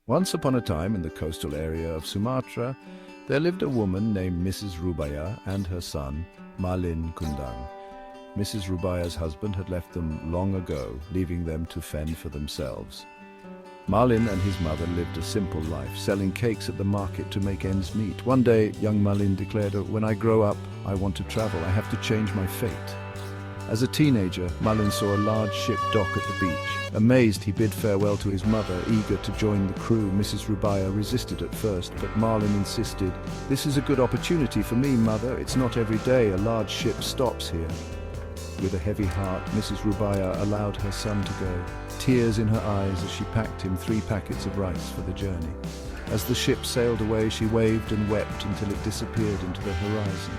Once upon a time in the coastal area of Sumatra, there lived a woman named Mrs. Rubayah and her son, Malin Kundang. Mrs. Rubayah's husband had left them long ago, leaving them to fend for themselves. Malin and his mother lived a simple life, selling cakes at the market to make ends meet. One day, young Malin declared, "When I grow up, I want to travel. I have to change my fate." As a teenager, Malin saw a large ship dock at the beach. Amazed, he bid farewell to his mother, eager to join the crew. Mrs. Rubayah resisted at first, but Malin insisted, "This is a good opportunity for me, mother. It's not every day a large ship stops here." With a heavy heart, Mrs. Rubayah allowed her son to go, tears in her eyes as she packed him 3 packets of rice for the journey. As the ship sailed away, she waved and wept until it disappeared into the horizon.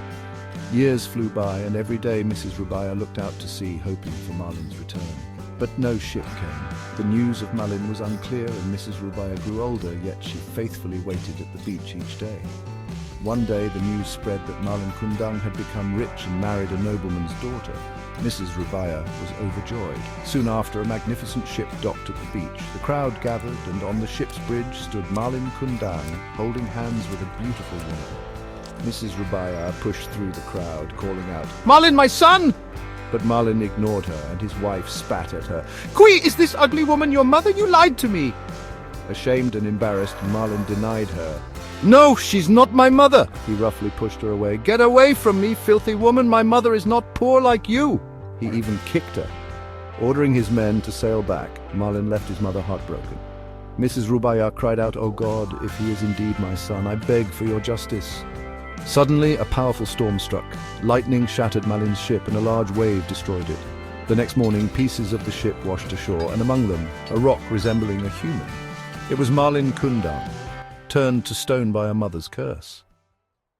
Years flew by, and every day Mrs. Rubayah looked out to sea, hoping for Malin's return. But no ship came. The news of Malin was unclear, and Mrs. Rubayah grew older, yet she faithfully waited at the beach each day. One day the news spread that Malin Kundang had become rich and married a nobleman's daughter. Mrs. Rubayah was overjoyed. Soon after, a magnificent ship docked at the beach. The crowd gathered, and on the ship's bridge stood Malin Kundang, holding hands with a beautiful woman. Mrs. Rubayah pushed through the crowd, calling out, "Malin, my son!" But Malin ignored her, and his wife spat at her. "Qui, is this ugly woman your mother? You lied to me!" Ashamed and embarrassed, Malin denied her. "No, she's not my mother!" He roughly pushed her away. "Get away from me, filthy woman! My mother is not poor like you!" He even kicked her. Ordering his men to sail back, Malin left his mother heartbroken. Mrs. Rubayah cried out, "Oh God, if he is indeed my son, I beg for your justice." Suddenly, a powerful storm struck. Lightning shattered Malin's ship, and a large wave destroyed it. The next morning, pieces of the ship washed ashore, and among them, a rock resembling a human. It was Malin Kundang, turned to stone by a mother's curse.